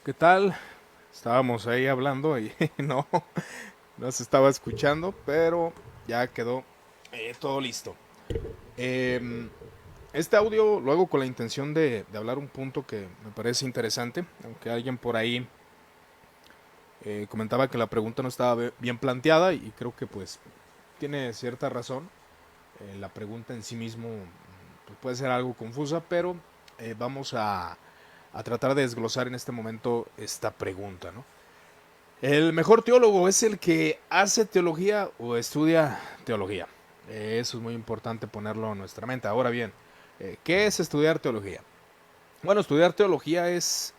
¿Qué tal? Estábamos ahí hablando y no se estaba escuchando, pero ya quedó todo listo. Eh, este audio lo hago con la intención de hablar un punto que me parece interesante, aunque alguien por ahí comentaba que la pregunta no estaba bien planteada y creo que pues tiene cierta razón. La pregunta en sí mismo pues, puede ser algo confusa, pero vamos a tratar de desglosar en este momento esta pregunta, ¿no? El mejor teólogo es el que hace teología o estudia teología. Eso es muy importante ponerlo en nuestra mente. Ahora bien, ¿qué es estudiar teología? Bueno, estudiar teología es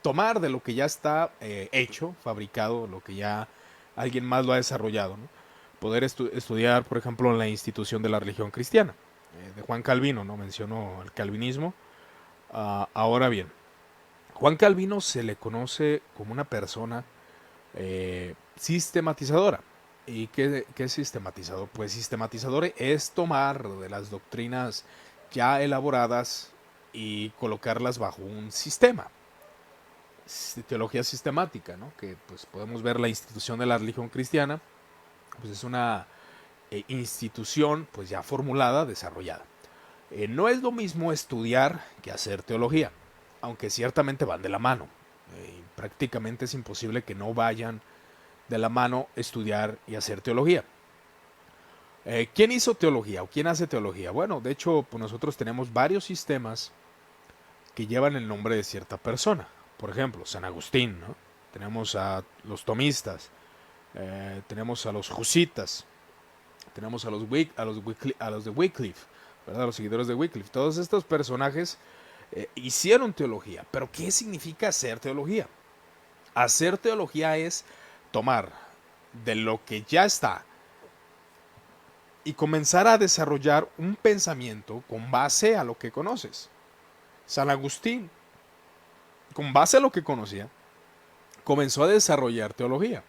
tomar de lo que ya está hecho, fabricado, lo que ya alguien más lo ha desarrollado, ¿no? Poder estudiar, por ejemplo, la institución de la religión cristiana, de Juan Calvino, ¿no? Mencionó el calvinismo. Ahora bien, Juan Calvino se le conoce como una persona sistematizadora. ¿Y qué es sistematizador? Pues sistematizador es tomar de las doctrinas ya elaboradas y colocarlas bajo un sistema. Teología sistemática, ¿no? Que pues podemos ver la institución de la religión cristiana, pues es una institución pues ya formulada, desarrollada. No es lo mismo estudiar que hacer teología, aunque ciertamente van de la mano. Prácticamente es imposible que no vayan de la mano estudiar y hacer teología. ¿Quién hizo teología o quién hace teología? Bueno, de hecho, pues nosotros tenemos varios sistemas que llevan el nombre de cierta persona. Por ejemplo, San Agustín, ¿no? Tenemos a los tomistas, tenemos a los husitas, tenemos a los de Wycliffe, ¿verdad? Los seguidores de Wycliffe. Todos estos personajes hicieron teología. Pero ¿qué significa hacer teología? Hacer teología es tomar de lo que ya está y comenzar a desarrollar un pensamiento con base a lo que conoces. San Agustín, con base a lo que conocía, comenzó a desarrollar teología.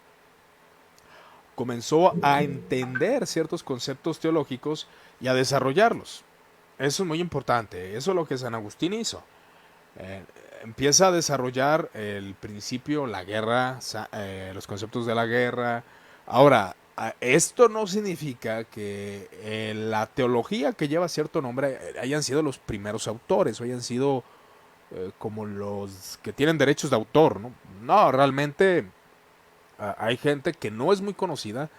Comenzó a entender ciertos conceptos teológicos y a desarrollarlos. Eso es muy importante. Eso es lo que San Agustín hizo. Eh, Empieza a desarrollar el principio, la guerra, los conceptos de la guerra. Ahora, esto no significa que la teología que lleva cierto nombre hayan sido los primeros autores o hayan sido como los que tienen derechos de autor, ¿no? No, realmente hay gente que no es muy conocida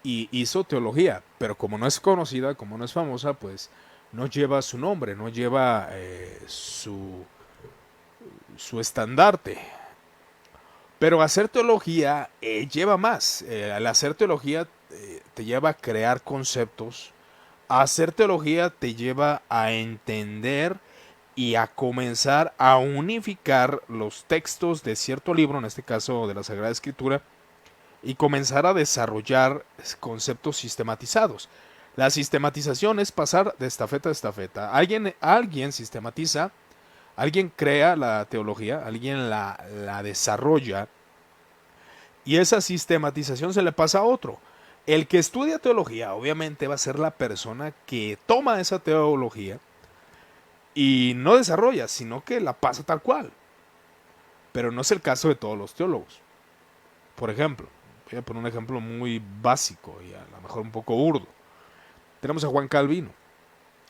y hizo teología, pero como no es conocida, como no es famosa, pues no lleva su nombre, no lleva su estandarte. Pero hacer teología lleva más. Al hacer teología te lleva a crear conceptos. Hacer teología te lleva a entender y a comenzar a unificar los textos de cierto libro, en este caso de la Sagrada Escritura, y comenzar a desarrollar conceptos sistematizados. La sistematización es pasar de estafeta a estafeta. Alguien sistematiza, alguien crea la teología, alguien la desarrolla y esa sistematización se le pasa a otro. El que estudia teología obviamente va a ser la persona que toma esa teología y no desarrolla, sino que la pasa tal cual. Pero no es el caso de todos los teólogos. Por ejemplo, voy a poner un ejemplo muy básico y a lo mejor un poco burdo. Tenemos a Juan Calvino.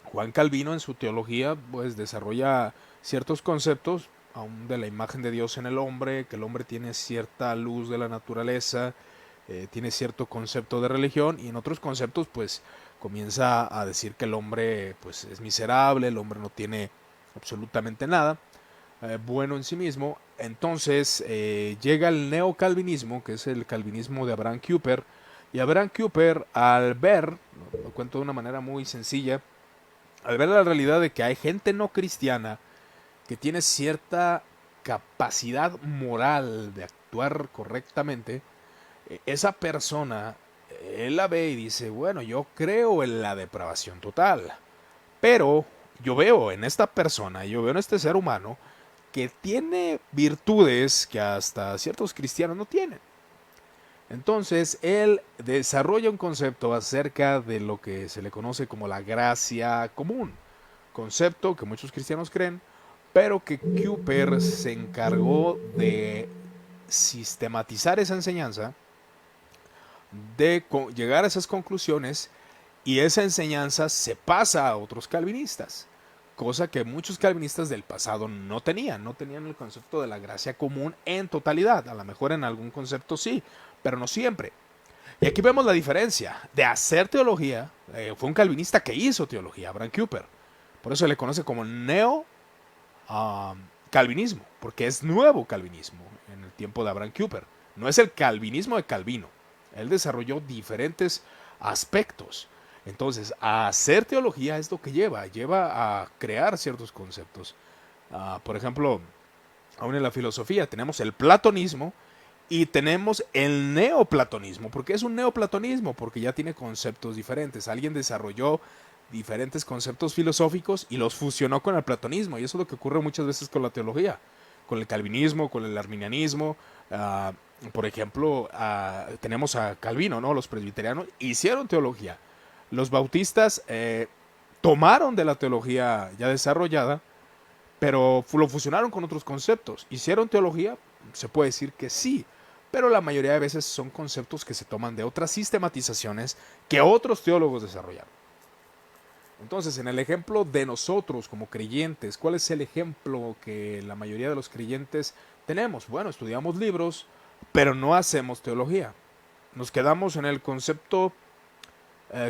Juan Calvino en su teología pues desarrolla ciertos conceptos aún de la imagen de Dios en el hombre, que el hombre tiene cierta luz de la naturaleza, tiene cierto concepto de religión y en otros conceptos pues comienza a decir que el hombre pues es miserable, el hombre no tiene absolutamente nada bueno en sí mismo. Entonces llega el neocalvinismo, que es el calvinismo de Abraham Kuyper, y Abraham Kuyper al ver, lo cuento de una manera muy sencilla, al ver la realidad de que hay gente no cristiana que tiene cierta capacidad moral de actuar correctamente, esa persona, él la ve y dice, bueno, yo creo en la depravación total, pero yo veo en esta persona, yo veo en este ser humano, que tiene virtudes que hasta ciertos cristianos no tienen. Entonces, él desarrolla un concepto acerca de lo que se le conoce como la gracia común, concepto que muchos cristianos creen, pero que Cooper se encargó de sistematizar esa enseñanza, de llegar a esas conclusiones, y esa enseñanza se pasa a otros calvinistas, cosa que muchos calvinistas del pasado no tenían el concepto de la gracia común en totalidad. A lo mejor en algún concepto sí, pero no siempre. Y aquí vemos la diferencia de hacer teología. Fue un calvinista que hizo teología, Abraham Cooper. Por eso se le conoce como calvinismo, porque es nuevo calvinismo en el tiempo de Abraham Cooper. No es el calvinismo de Calvino. Él desarrolló diferentes aspectos. Entonces, a hacer teología es lo que lleva a crear ciertos conceptos. Por ejemplo, aún en la filosofía tenemos el platonismo y tenemos el neoplatonismo. ¿Por qué es un neoplatonismo? Porque ya tiene conceptos diferentes. Alguien desarrolló diferentes conceptos filosóficos y los fusionó con el platonismo. Y eso es lo que ocurre muchas veces con la teología, con el calvinismo, con el arminianismo. Por ejemplo, tenemos a Calvino, ¿no? Los presbiterianos hicieron teología. Los bautistas tomaron de la teología ya desarrollada, pero lo fusionaron con otros conceptos. ¿Hicieron teología? Se puede decir que sí, pero la mayoría de veces son conceptos que se toman de otras sistematizaciones que otros teólogos desarrollaron. Entonces, en el ejemplo de nosotros como creyentes, ¿cuál es el ejemplo que la mayoría de los creyentes tenemos? Bueno, estudiamos libros, pero no hacemos teología. Nos quedamos en el concepto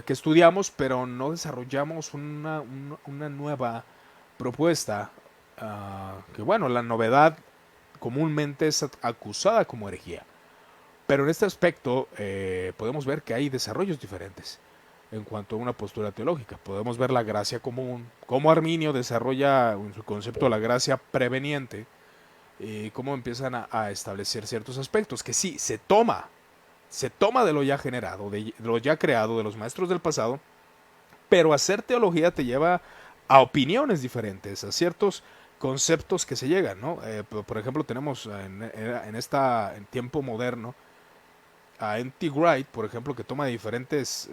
que estudiamos, pero no desarrollamos una nueva propuesta. Que bueno, la novedad comúnmente es acusada como herejía. Pero en este aspecto podemos ver que hay desarrollos diferentes en cuanto a una postura teológica. Podemos ver la gracia común, cómo Arminio desarrolla en su concepto la gracia preveniente, y cómo empiezan a establecer ciertos aspectos que sí, se toma de lo ya generado, de lo ya creado, de los maestros del pasado, pero hacer teología te lleva a opiniones diferentes, a ciertos conceptos que se llegan, ¿no? Por ejemplo, tenemos en tiempo moderno a N.T. Wright, por ejemplo, que toma diferentes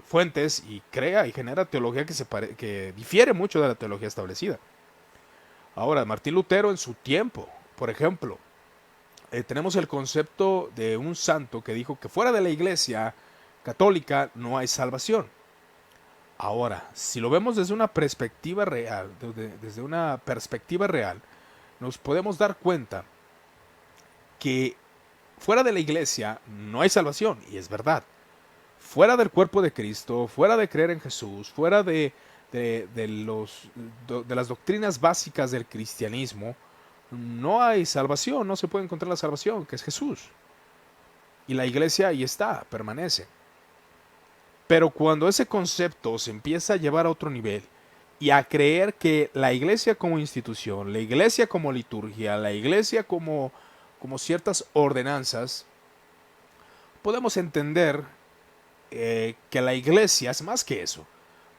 fuentes y crea y genera teología que difiere mucho de la teología establecida. Ahora, Martín Lutero en su tiempo, por ejemplo, tenemos el concepto de un santo que dijo que fuera de la iglesia católica no hay salvación. Ahora, si lo vemos desde una perspectiva real, nos podemos dar cuenta que fuera de la iglesia no hay salvación, y es verdad. Fuera del cuerpo de Cristo, fuera de creer en Jesús, fuera de las doctrinas básicas del cristianismo, no hay salvación, no se puede encontrar la salvación, que es Jesús. Y la iglesia ahí está, permanece. Pero cuando ese concepto se empieza a llevar a otro nivel y a creer que la iglesia como institución, la iglesia como liturgia, la iglesia como ciertas ordenanzas, podemos entender que la iglesia es más que eso.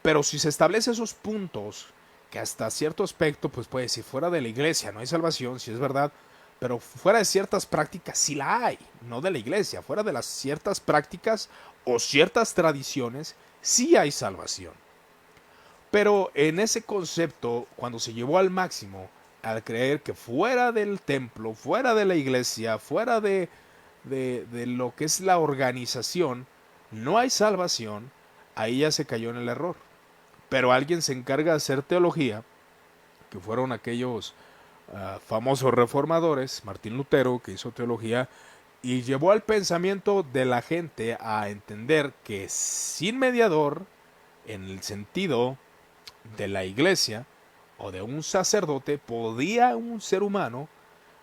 Pero si se establecen esos puntos, que hasta cierto aspecto, pues puede decir, fuera de la iglesia no hay salvación, si es verdad, pero fuera de ciertas prácticas sí la hay, no de la iglesia, fuera de las ciertas prácticas o ciertas tradiciones sí hay salvación. Pero en ese concepto, cuando se llevó al máximo, al creer que fuera del templo, fuera de la iglesia, fuera de lo que es la organización, no hay salvación, ahí ya se cayó en el error. Pero alguien se encarga de hacer teología, que fueron aquellos famosos reformadores, Martín Lutero, que hizo teología, y llevó al pensamiento de la gente a entender que sin mediador, en el sentido de la iglesia o de un sacerdote, podía un ser humano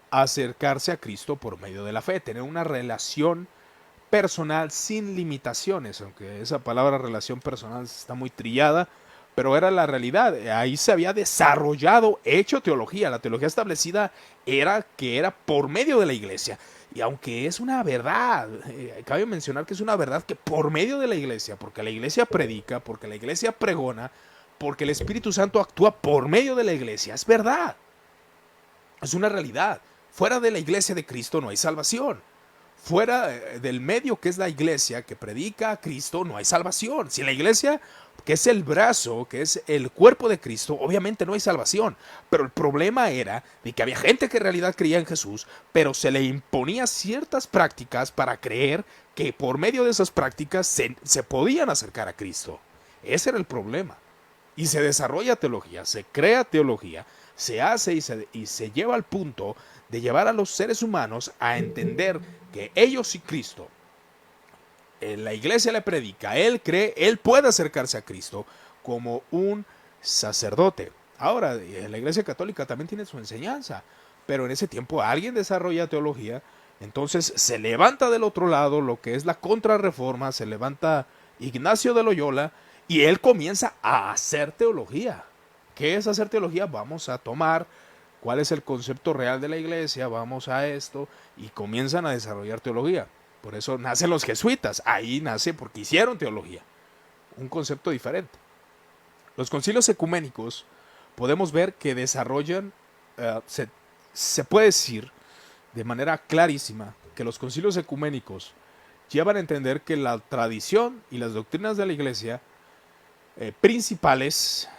acercarse a Cristo por medio de la fe, tener una relación personal sin limitaciones, aunque esa palabra relación personal está muy trillada, pero era la realidad. Ahí se había desarrollado, hecho teología. La teología establecida era por medio de la iglesia. Y aunque es una verdad, cabe mencionar que es una verdad que por medio de la iglesia, porque la iglesia predica, porque la iglesia pregona, porque el Espíritu Santo actúa por medio de la iglesia, es verdad. Es una realidad. Fuera de la iglesia de Cristo no hay salvación. Fuera del medio que es la iglesia, que predica a Cristo, no hay salvación. Si la iglesia, que es el brazo, que es el cuerpo de Cristo, obviamente no hay salvación. Pero el problema era de que había gente que en realidad creía en Jesús, pero se le imponía ciertas prácticas para creer que por medio de esas prácticas se podían acercar a Cristo. Ese era el problema. Y se desarrolla teología, se crea teología, se hace y se lleva al punto de llevar a los seres humanos a entender que ellos y Cristo, la iglesia le predica, él cree, él puede acercarse a Cristo como un sacerdote. Ahora, la iglesia católica también tiene su enseñanza, pero en ese tiempo alguien desarrolla teología, entonces se levanta del otro lado lo que es la contrarreforma, se levanta Ignacio de Loyola y él comienza a hacer teología. ¿Qué es hacer teología? Vamos a tomar cuál es el concepto real de la iglesia, vamos a esto, y comienzan a desarrollar teología. Por eso nacen los jesuitas, ahí nace porque hicieron teología, un concepto diferente. Los concilios ecuménicos podemos ver que desarrollan, se puede decir de manera clarísima que los concilios ecuménicos llevan a entender que la tradición y las doctrinas de la iglesia principales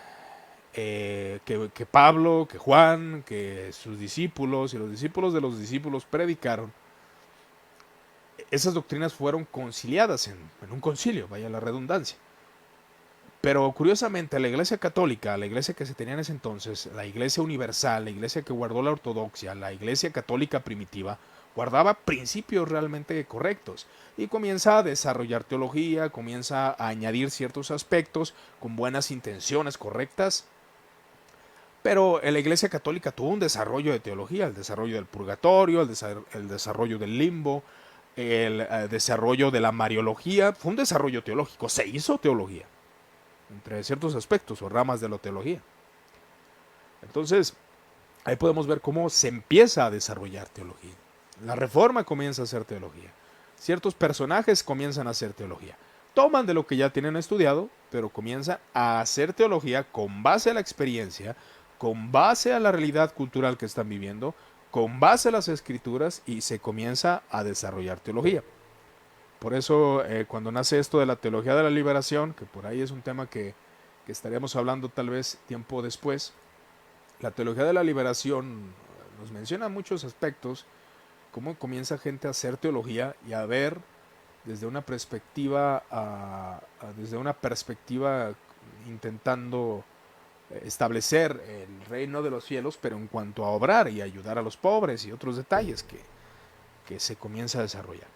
que Pablo, que Juan, que sus discípulos y los discípulos de los discípulos predicaron, esas doctrinas fueron conciliadas en un concilio, vaya la redundancia. Pero curiosamente la iglesia católica, la iglesia que se tenía en ese entonces, la iglesia universal, la iglesia que guardó la ortodoxia, la iglesia católica primitiva, guardaba principios realmente correctos y comienza a desarrollar teología, comienza a añadir ciertos aspectos con buenas intenciones correctas. Pero la iglesia católica tuvo un desarrollo de teología, el desarrollo del purgatorio, el desarrollo del limbo, el desarrollo de la mariología, fue un desarrollo teológico, se hizo teología, entre ciertos aspectos o ramas de la teología. Entonces, ahí podemos ver cómo se empieza a desarrollar teología. La Reforma comienza a hacer teología. Ciertos personajes comienzan a hacer teología. Toman de lo que ya tienen estudiado, pero comienzan a hacer teología con base a la experiencia, con base a la realidad cultural que están viviendo, con base a las escrituras y se comienza a desarrollar teología. Por eso cuando nace esto de la teología de la liberación, que por ahí es un tema que estaremos hablando tal vez tiempo después, la teología de la liberación nos menciona muchos aspectos, cómo comienza gente a hacer teología y a ver desde una perspectiva, desde una perspectiva intentando establecer el reino de los cielos, pero en cuanto a obrar y ayudar a los pobres y otros detalles que se comienza a desarrollar.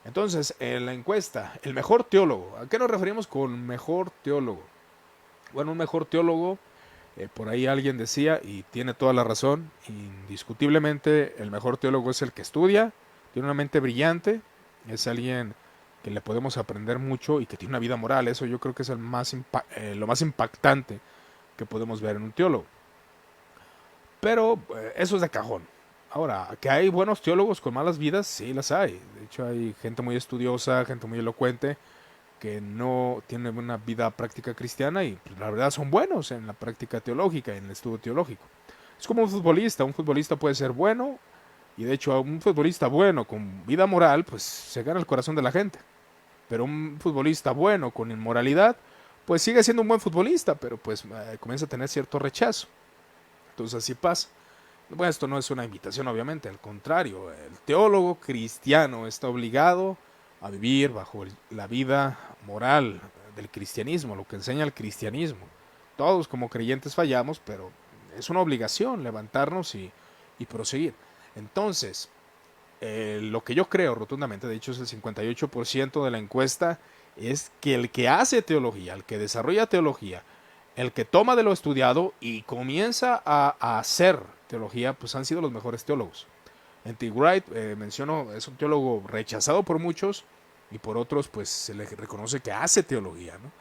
Entonces, en la encuesta, el mejor teólogo, ¿a qué nos referimos con mejor teólogo? Bueno, un mejor teólogo, por ahí alguien decía, y tiene toda la razón, indiscutiblemente el mejor teólogo es el que estudia, tiene una mente brillante, es alguien que le podemos aprender mucho y que tiene una vida moral. Eso yo creo que es lo más impactante que podemos ver en un teólogo. Pero eso es de cajón. Ahora, que hay buenos teólogos con malas vidas, sí las hay. De hecho, hay gente muy estudiosa, gente muy elocuente, que no tienen una vida práctica cristiana y pues, la verdad son buenos en la práctica teológica, en el estudio teológico. Es como un futbolista puede ser bueno y de hecho un futbolista bueno con vida moral pues se gana el corazón de la gente. Pero un futbolista bueno con inmoralidad pues sigue siendo un buen futbolista, pero pues comienza a tener cierto rechazo. Entonces así pasa. Bueno, esto no es una invitación, obviamente, al contrario, el teólogo cristiano está obligado a vivir bajo la vida moral del cristianismo, lo que enseña el cristianismo. Todos como creyentes fallamos, pero es una obligación levantarnos y proseguir. Entonces, lo que yo creo rotundamente, de hecho es el 58% de la encuesta, es que el que hace teología, el que desarrolla teología, el que toma de lo estudiado y comienza a hacer teología, pues han sido los mejores teólogos. N.T. Wright, menciono, es un teólogo rechazado por muchos y por otros pues se le reconoce que hace teología, ¿no?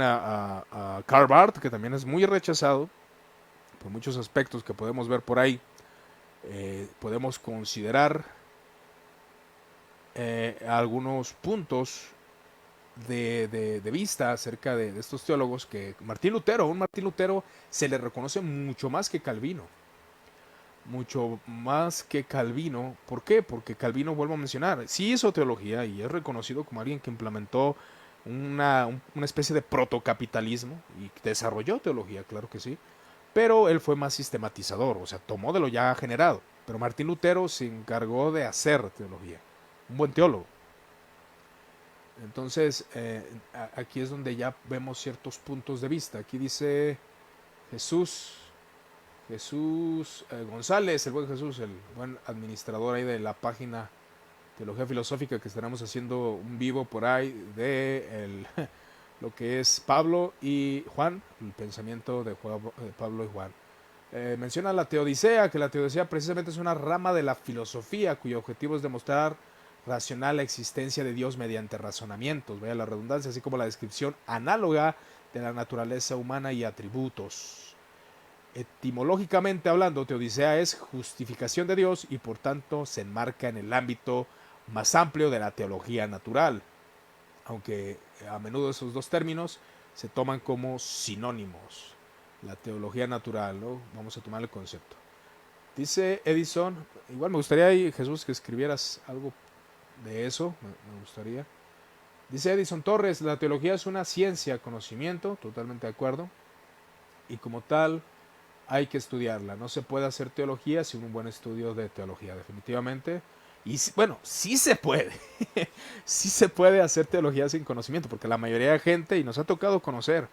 A Karl Barth, que también es muy rechazado por muchos aspectos que podemos ver por ahí. Podemos considerar algunos puntos de vista acerca de estos teólogos que Martín Lutero se le reconoce mucho más que Calvino. mucho más que Calvino. ¿Por qué? Porque Calvino, vuelvo a mencionar, sí hizo teología y es reconocido como alguien que implementó una especie de protocapitalismo y desarrolló teología, claro que sí, pero él fue más sistematizador, o sea, tomó de lo ya generado. Pero Martín Lutero se encargó de hacer teología, un buen teólogo. Entonces, aquí es donde ya vemos ciertos puntos de vista. Aquí dice Jesús, González, el buen Jesús, el buen administrador ahí de la página Teología Filosófica, que estaremos haciendo un vivo por ahí de lo que es Pablo y Juan, el pensamiento de Pablo y Juan. Menciona la teodicea, que la teodicea precisamente es una rama de la filosofía cuyo objetivo es demostrar racional la existencia de Dios mediante razonamientos, vaya la redundancia, así como la descripción análoga de la naturaleza humana y atributos. Etimológicamente hablando, teodicea es justificación de Dios y por tanto se enmarca en el ámbito más amplio de la teología natural, aunque a menudo esos dos términos se toman como sinónimos. La teología natural, ¿no? Vamos a tomar el concepto. Dice Edison, igual me gustaría, Jesús, que escribieras algo de eso, me gustaría. Dice Edison Torres, la teología es una ciencia, conocimiento, totalmente de acuerdo, y como tal hay que estudiarla. No se puede hacer teología sin un buen estudio de teología, definitivamente. Y bueno, sí se puede. Sí se puede hacer teología sin conocimiento, porque la mayoría de gente, y nos ha tocado conocer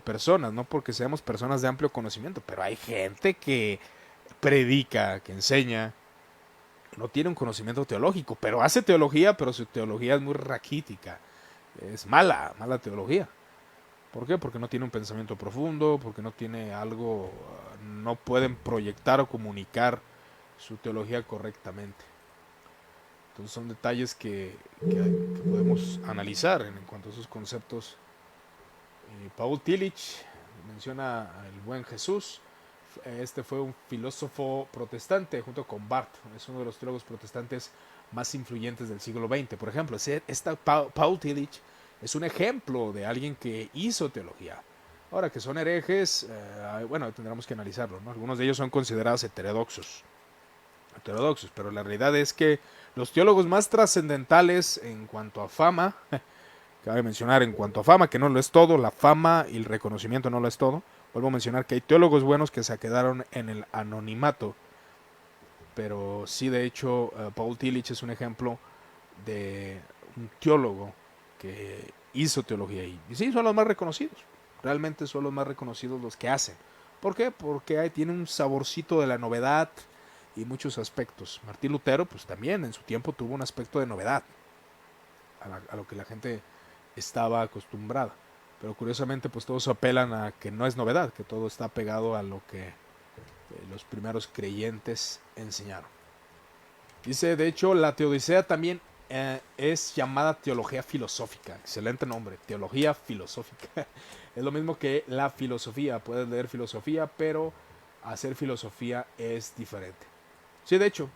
personas, no porque seamos personas de amplio conocimiento, pero hay gente que predica, que enseña, no tiene un conocimiento teológico, pero hace teología, pero su teología es muy raquítica. Es mala, mala teología. ¿Por qué? Porque no tiene un pensamiento profundo, porque no tiene algo, no pueden proyectar o comunicar su teología correctamente. Entonces son detalles que podemos analizar en cuanto a esos conceptos. Paul Tillich menciona al buen Jesús. Este fue un filósofo protestante junto con Barth. Es uno de los teólogos protestantes más influyentes del siglo XX. Por ejemplo, Paul Tillich es un ejemplo de alguien que hizo teología. Ahora, que son herejes, bueno, tendremos que analizarlo, ¿no? Algunos de ellos son considerados heterodoxos, pero la realidad es que los teólogos más trascendentales en cuanto a fama, cabe mencionar en cuanto a fama, que no lo es todo, la fama y el reconocimiento no lo es todo. Vuelvo a mencionar que hay teólogos buenos que se quedaron en el anonimato, pero sí, de hecho, Paul Tillich es un ejemplo de un teólogo que hizo teología y sí, son los más reconocidos. Realmente son los más reconocidos los que hacen. ¿Por qué? Porque tiene un saborcito de la novedad y muchos aspectos. Martín Lutero, pues también en su tiempo tuvo un aspecto de novedad a lo que la gente estaba acostumbrada. Pero curiosamente, pues todos apelan a que no es novedad, que todo está pegado a lo que los primeros creyentes enseñaron. Dice, de hecho, la teodicea también es llamada teología filosófica. Excelente nombre, teología filosófica. Es lo mismo que la filosofía. Puedes leer filosofía, pero hacer filosofía es diferente. Sí, de hecho,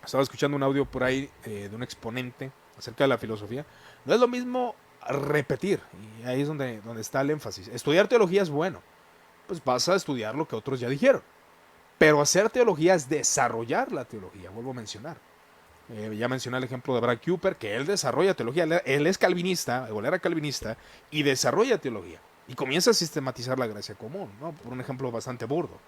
estaba escuchando un audio por ahí de un exponente acerca de la filosofía. No es lo mismo repetir, y ahí es donde está el énfasis. Estudiar teología es bueno, pues vas a estudiar lo que otros ya dijeron. Pero hacer teología es desarrollar la teología, vuelvo a mencionar. Ya mencioné el ejemplo de Brad Cooper, que él desarrolla teología. Él es calvinista, o él era calvinista, y desarrolla teología. Y comienza a sistematizar la gracia común, ¿no? Por un ejemplo bastante burdo.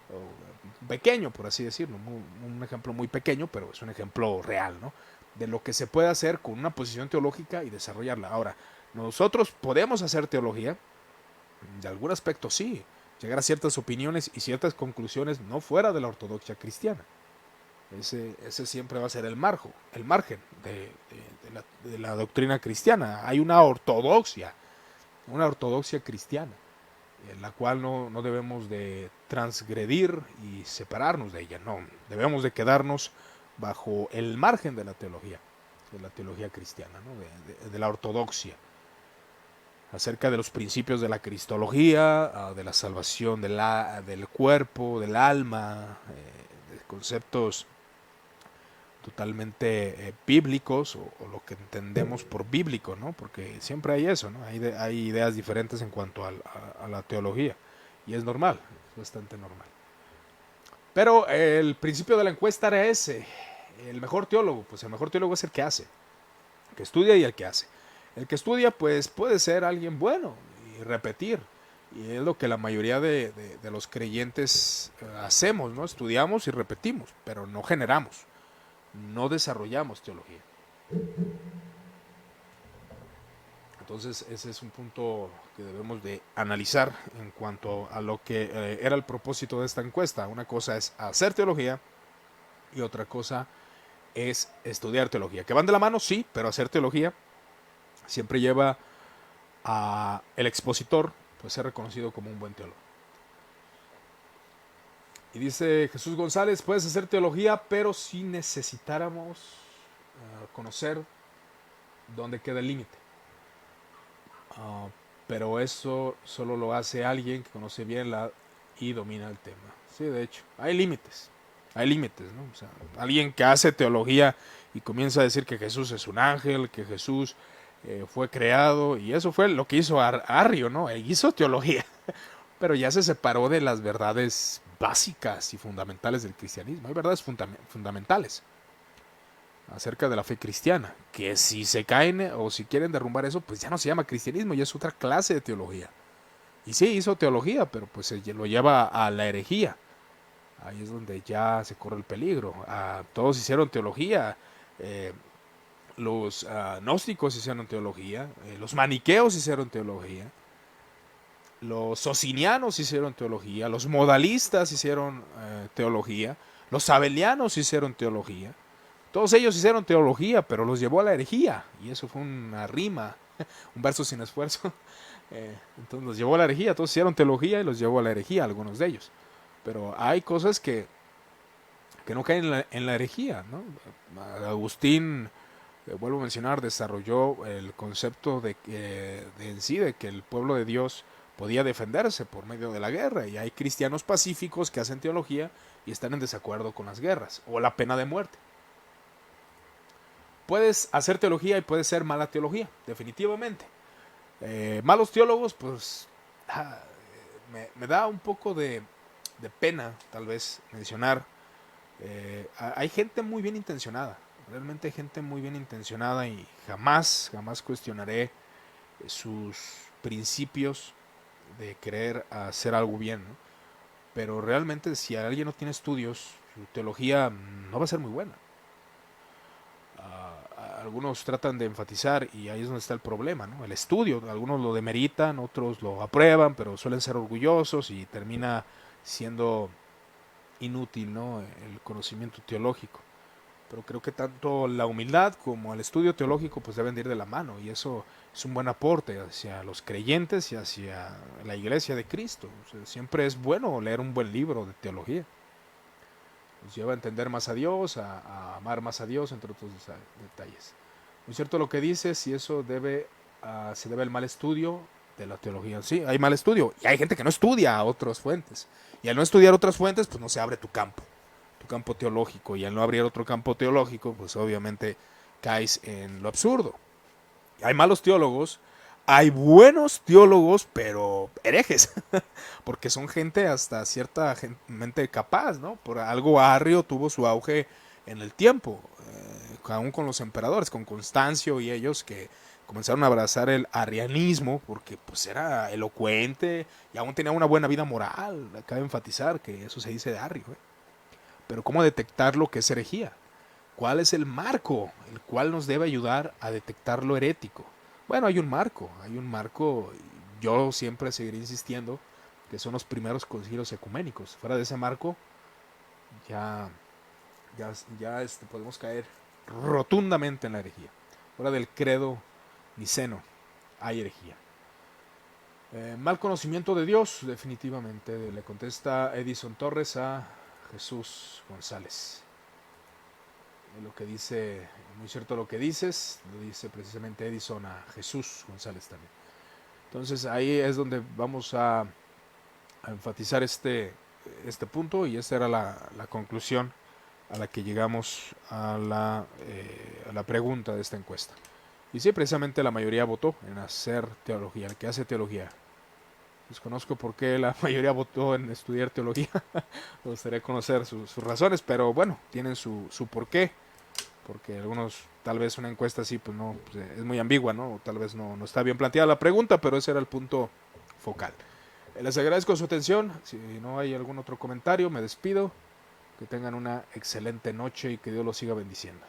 O pequeño, por así decirlo. Un ejemplo muy pequeño, pero es un ejemplo real, ¿no? De lo que se puede hacer con una posición teológica y desarrollarla. Ahora, nosotros podemos hacer teología, de algún aspecto sí, llegar a ciertas opiniones y ciertas conclusiones no fuera de la ortodoxia cristiana. Ese siempre va a ser el margen de la doctrina cristiana. Hay una ortodoxia cristiana, en la cual no debemos de transgredir y separarnos de ella. No, debemos de quedarnos bajo el margen de la teología cristiana, ¿no? de la ortodoxia, acerca de los principios de la cristología, de la salvación del cuerpo, del alma, de conceptos totalmente bíblicos o lo que entendemos por bíblico, ¿no? Porque siempre hay eso, ¿no? Hay ideas diferentes en cuanto a la teología y es normal, es bastante normal. Pero el principio de la encuesta era ese. El mejor teólogo, pues el mejor teólogo es el que hace, el que estudia y el que hace. El que estudia, pues puede ser alguien bueno y repetir. Y es lo que la mayoría de los creyentes hacemos, ¿no? Estudiamos y repetimos, pero no generamos, no desarrollamos teología. Entonces ese es un punto que debemos de analizar en cuanto a lo que era el propósito de esta encuesta. Una cosa es hacer teología y otra cosa es estudiar teología. Que van de la mano, sí, pero hacer teología siempre lleva a el expositor pues ser reconocido como un buen teólogo. Y dice Jesús González, puedes hacer teología, pero si necesitáramos conocer dónde queda el límite. Uh, pero eso solo lo hace alguien que conoce bien y domina el tema. Sí, de hecho, hay límites. Hay límites, ¿no? O sea, alguien que hace teología y comienza a decir que Jesús es un ángel, que Jesús fue creado, y eso fue lo que hizo Arrio, ¿no? Él hizo teología, pero ya se separó de las verdades básicas y fundamentales del cristianismo. Hay verdades fundamentales acerca de la fe cristiana, que si se caen o si quieren derrumbar eso, pues ya no se llama cristianismo, ya es otra clase de teología. Y sí, hizo teología, pero pues se lo lleva a la herejía. Ahí es donde ya se corre el peligro. Todos hicieron teología. Los gnósticos hicieron teología. Los maniqueos hicieron teología. Los socinianos hicieron teología. Los modalistas hicieron teología. Los sabelianos hicieron teología. Todos ellos hicieron teología, pero los llevó a la herejía. Y eso fue una rima, un verso sin esfuerzo. Entonces los llevó a la herejía. Todos hicieron teología y los llevó a la herejía, algunos de ellos. Pero hay cosas que no caen en la herejía, ¿no? Agustín, vuelvo a mencionar, desarrolló el concepto de en sí, de que el pueblo de Dios podía defenderse por medio de la guerra. Y hay cristianos pacíficos que hacen teología y están en desacuerdo con las guerras o la pena de muerte. Puedes hacer teología y puede ser mala teología, definitivamente. Malos teólogos, pues me da un poco de pena, tal vez, mencionar. Hay gente muy bien intencionada, realmente hay gente muy bien intencionada y jamás cuestionaré sus principios de querer hacer algo bien, ¿no? Pero realmente si alguien no tiene estudios, su teología no va a ser muy buena. Algunos tratan de enfatizar y ahí es donde está el problema, ¿no? El estudio, algunos lo demeritan, otros lo aprueban, pero suelen ser orgullosos y termina siendo inútil, ¿no? El conocimiento teológico. Pero creo que tanto la humildad como el estudio teológico pues deben de ir de la mano y eso es un buen aporte hacia los creyentes y hacia la iglesia de Cristo. O sea, siempre es bueno leer un buen libro de teología. Nos lleva a entender más a Dios, a amar más a Dios, entre otros detalles. Muy cierto lo que dices, y eso se debe al mal estudio de la teología. Sí, hay mal estudio, y hay gente que no estudia a otras fuentes. Y al no estudiar otras fuentes, pues no se abre tu campo teológico. Y al no abrir otro campo teológico, pues obviamente caes en lo absurdo. Hay malos teólogos, hay buenos teólogos, pero herejes, porque son gente hasta ciertamente capaz, ¿no? Por algo Arrio tuvo su auge en el tiempo, aún con los emperadores, con Constancio y ellos que comenzaron a abrazar el arrianismo porque pues era elocuente y aún tenía una buena vida moral. Cabe enfatizar que eso se dice de Arrio, ¿eh? Pero ¿cómo detectar lo que es herejía? ¿Cuál es el marco el cual nos debe ayudar a detectar lo herético? Bueno, hay un marco, yo siempre seguiré insistiendo que son los primeros concilios ecuménicos. Fuera de ese marco, ya, podemos caer rotundamente en la herejía. Fuera del credo niceno, hay herejía. Mal conocimiento de Dios, definitivamente, le contesta Edison Torres a Jesús González. Lo que dice, muy cierto lo que dices, lo dice precisamente Edison a Jesús González también. Entonces ahí es donde vamos a enfatizar este punto y esta era la conclusión a la que llegamos a la pregunta de esta encuesta. Y sí, precisamente la mayoría votó en hacer teología, el que hace teología. Desconozco por qué la mayoría votó en estudiar teología. Me gustaría conocer sus razones, pero bueno, tienen su porqué. Porque algunos, tal vez una encuesta así, pues no, pues es muy ambigua, ¿no? O tal vez no está bien planteada la pregunta, pero ese era el punto focal. Les agradezco su atención. Si no hay algún otro comentario, me despido. Que tengan una excelente noche y que Dios los siga bendiciendo.